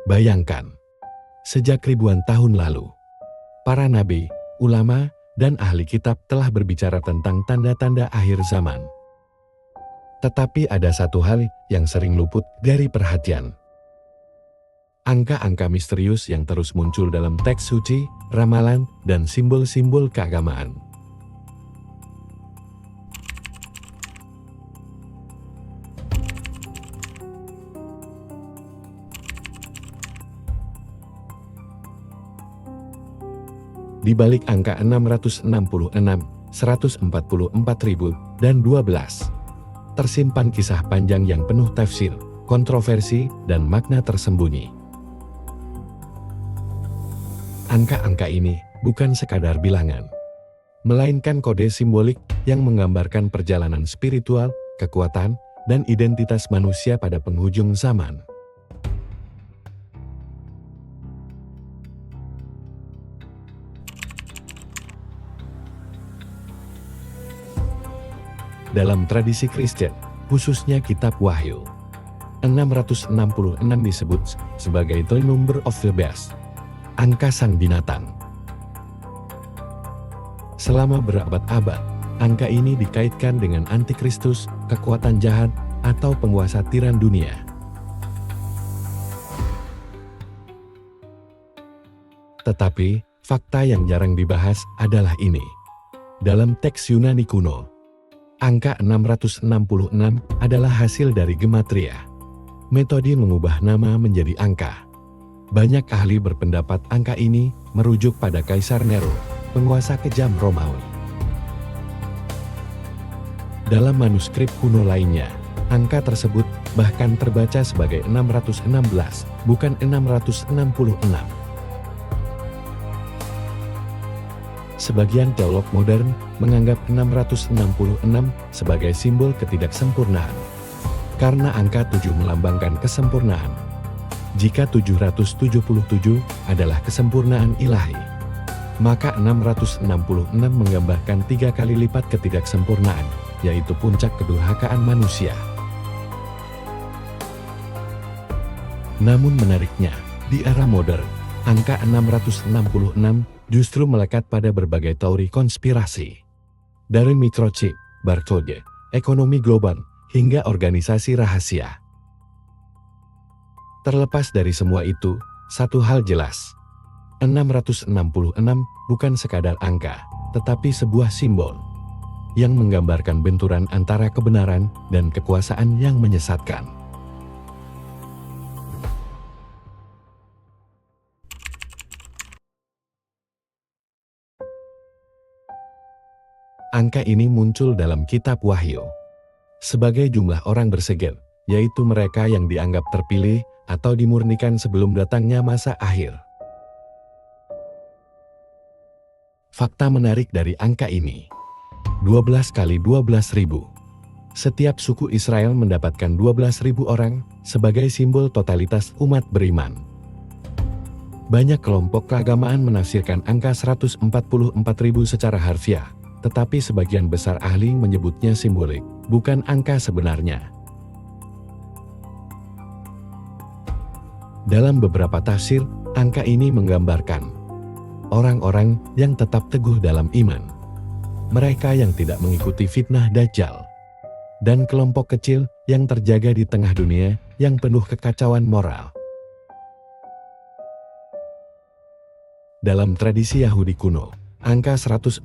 Bayangkan, sejak ribuan tahun lalu, para nabi, ulama, dan ahli kitab telah berbicara tentang tanda-tanda akhir zaman. Tetapi ada satu hal yang sering luput dari perhatian. Angka-angka misterius yang terus muncul dalam teks suci, ramalan, dan simbol-simbol keagamaan. Di balik angka 666, 144.000, dan 12, tersimpan kisah panjang yang penuh tafsir, kontroversi, dan makna tersembunyi. Angka-angka ini bukan sekadar bilangan, melainkan kode simbolik yang menggambarkan perjalanan spiritual, kekuatan, dan identitas manusia pada penghujung zaman. Dalam tradisi Kristen, khususnya Kitab Wahyu, 666 disebut sebagai the number of the beast, angka sang binatang. Selama berabad-abad, angka ini dikaitkan dengan antikristus, kekuatan jahat, atau penguasa tiran dunia. Tetapi, fakta yang jarang dibahas adalah ini. Dalam teks Yunani kuno, angka 666 adalah hasil dari gematria, metode mengubah nama menjadi angka. Banyak ahli berpendapat angka ini merujuk pada Kaisar Nero, penguasa kejam Romawi. Dalam manuskrip kuno lainnya, angka tersebut bahkan terbaca sebagai 616, bukan 666. Sebagian teolog modern menganggap 666 sebagai simbol ketidaksempurnaan. Karena angka 7 melambangkan kesempurnaan. Jika 777 adalah kesempurnaan ilahi, maka 666 menggambarkan 3 kali lipat ketidaksempurnaan, yaitu puncak kedurhakaan manusia. Namun menariknya, di era modern, angka 666 justru melekat pada berbagai teori konspirasi. Dari microchip, barcode, ekonomi global, hingga organisasi rahasia. Terlepas dari semua itu, satu hal jelas. 666 bukan sekadar angka, tetapi sebuah simbol yang menggambarkan benturan antara kebenaran dan kekuasaan yang menyesatkan. Angka ini muncul dalam Kitab Wahyu sebagai jumlah orang bersegel, yaitu mereka yang dianggap terpilih atau dimurnikan sebelum datangnya masa akhir. Fakta menarik dari angka ini, 12 kali 12.000. Setiap suku Israel mendapatkan 12.000 orang sebagai simbol totalitas umat beriman. Banyak kelompok keagamaan menafsirkan angka 144.000 secara harfiah, tetapi sebagian besar ahli menyebutnya simbolik, bukan angka sebenarnya. Dalam beberapa tafsir, angka ini menggambarkan orang-orang yang tetap teguh dalam iman, mereka yang tidak mengikuti fitnah Dajjal, dan kelompok kecil yang terjaga di tengah dunia yang penuh kekacauan moral. Dalam tradisi Yahudi kuno, angka 144.000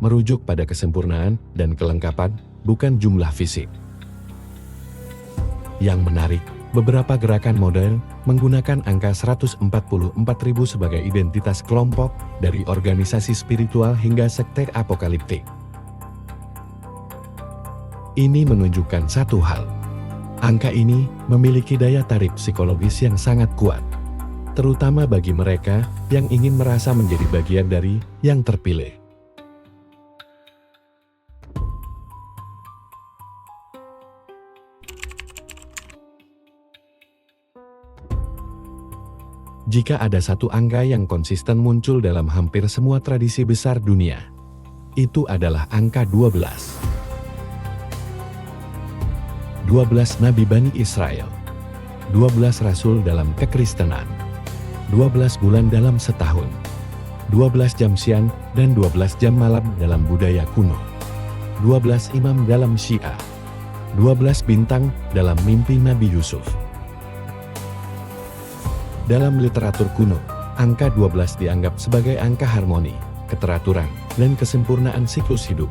merujuk pada kesempurnaan dan kelengkapan, bukan jumlah fisik. Yang menarik, beberapa gerakan modern menggunakan angka 144.000 sebagai identitas kelompok, dari organisasi spiritual hingga sekte apokaliptik. Ini menunjukkan satu hal. Angka ini memiliki daya tarik psikologis yang sangat kuat, terutama bagi mereka yang ingin merasa menjadi bagian dari yang terpilih. Jika ada satu angka yang konsisten muncul dalam hampir semua tradisi besar dunia, itu adalah angka 12. 12 Nabi Bani Israel. 12 rasul dalam kekristenan, 12 bulan dalam setahun, 12 jam siang dan 12 jam malam dalam budaya kuno, 12 imam dalam Syiah, 12 bintang dalam mimpi Nabi Yusuf. Dalam literatur kuno, angka 12 dianggap sebagai angka harmoni, keteraturan, dan kesempurnaan siklus hidup.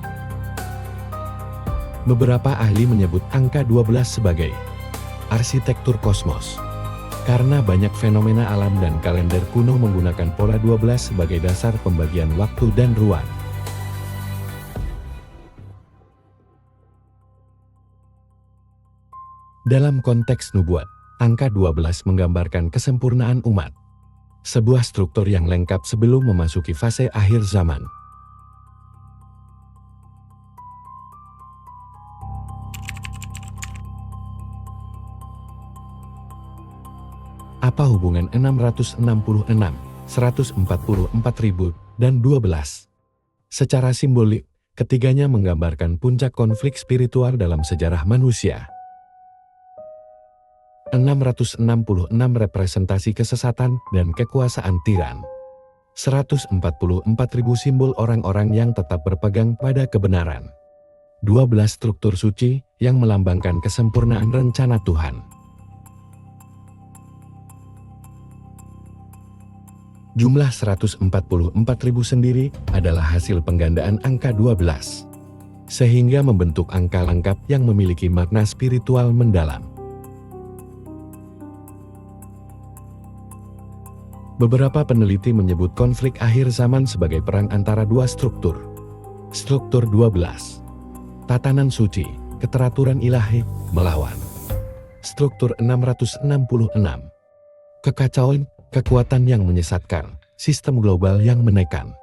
Beberapa ahli menyebut angka 12 sebagai arsitektur kosmos, karena banyak fenomena alam dan kalender kuno menggunakan pola 12 sebagai dasar pembagian waktu dan ruang. Dalam konteks nubuat, angka 12 menggambarkan kesempurnaan umat, sebuah struktur yang lengkap sebelum memasuki fase akhir zaman. Apa hubungan 666, 144.000, dan 12? Secara simbolik, ketiganya menggambarkan puncak konflik spiritual dalam sejarah manusia. 666 representasi kesesatan dan kekuasaan tiran. 144.000 simbol orang-orang yang tetap berpegang pada kebenaran. 12 struktur suci yang melambangkan kesempurnaan rencana Tuhan. Jumlah 144.000 sendiri adalah hasil penggandaan angka 12, sehingga membentuk angka lengkap yang memiliki makna spiritual mendalam. Beberapa peneliti menyebut konflik akhir zaman sebagai perang antara dua struktur. Struktur 12, tatanan suci, keteraturan ilahi, melawan struktur 666, kekacauan, kekuatan yang menyesatkan, sistem global yang menekan.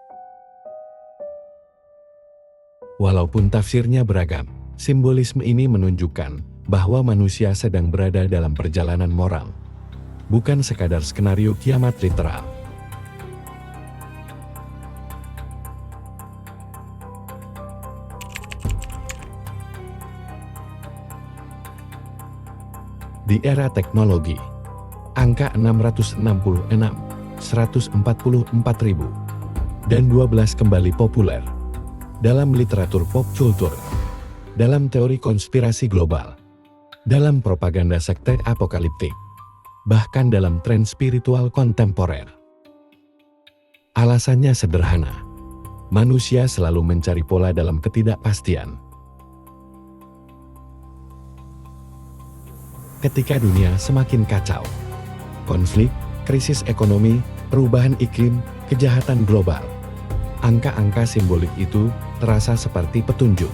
Walaupun tafsirnya beragam, simbolisme ini menunjukkan bahwa manusia sedang berada dalam perjalanan moral, bukan sekadar skenario kiamat literal. Di era teknologi, angka 666, 144.000, dan 12 kembali populer dalam literatur pop culture, dalam teori konspirasi global, dalam propaganda sekte apokaliptik, bahkan dalam tren spiritual kontemporer. Alasannya sederhana, manusia selalu mencari pola dalam ketidakpastian. Ketika dunia semakin kacau, konflik, krisis ekonomi, perubahan iklim, kejahatan global, angka-angka simbolik itu terasa seperti petunjuk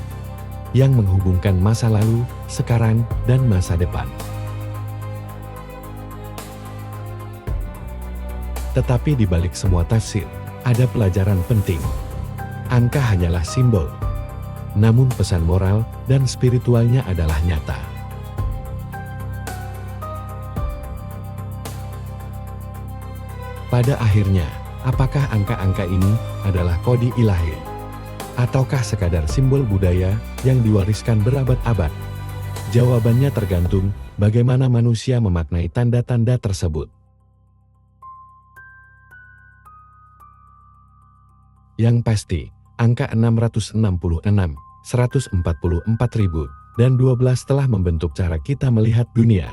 yang menghubungkan masa lalu, sekarang, dan masa depan. Tetapi di balik semua tafsir, ada pelajaran penting. Angka hanyalah simbol, namun pesan moral dan spiritualnya adalah nyata. Pada akhirnya, apakah angka-angka ini adalah kode ilahi? Ataukah sekadar simbol budaya yang diwariskan berabad-abad? Jawabannya tergantung bagaimana manusia memaknai tanda-tanda tersebut. Yang pasti, angka 666, 144.000, dan 12 telah membentuk cara kita melihat dunia,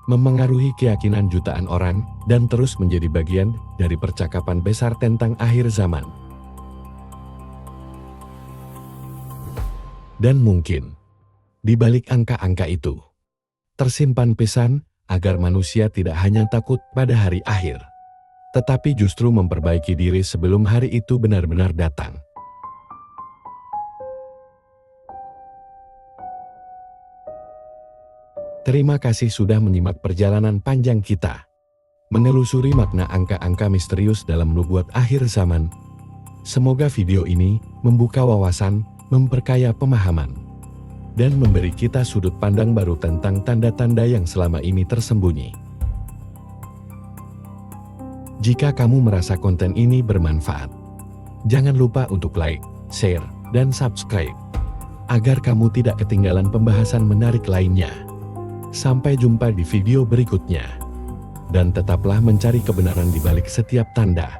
memengaruhi keyakinan jutaan orang, dan terus menjadi bagian dari percakapan besar tentang akhir zaman. Dan mungkin, di balik angka-angka itu, tersimpan pesan agar manusia tidak hanya takut pada hari akhir, tetapi justru memperbaiki diri sebelum hari itu benar-benar datang. Terima kasih sudah menyimak perjalanan panjang kita menelusuri makna angka-angka misterius dalam nubuat akhir zaman. Semoga video ini membuka wawasan, memperkaya pemahaman, dan memberi kita sudut pandang baru tentang tanda-tanda yang selama ini tersembunyi. Jika kamu merasa konten ini bermanfaat, jangan lupa untuk like, share, dan subscribe, agar kamu tidak ketinggalan pembahasan menarik lainnya. Sampai jumpa di video berikutnya. Dan tetaplah mencari kebenaran di balik setiap tanda.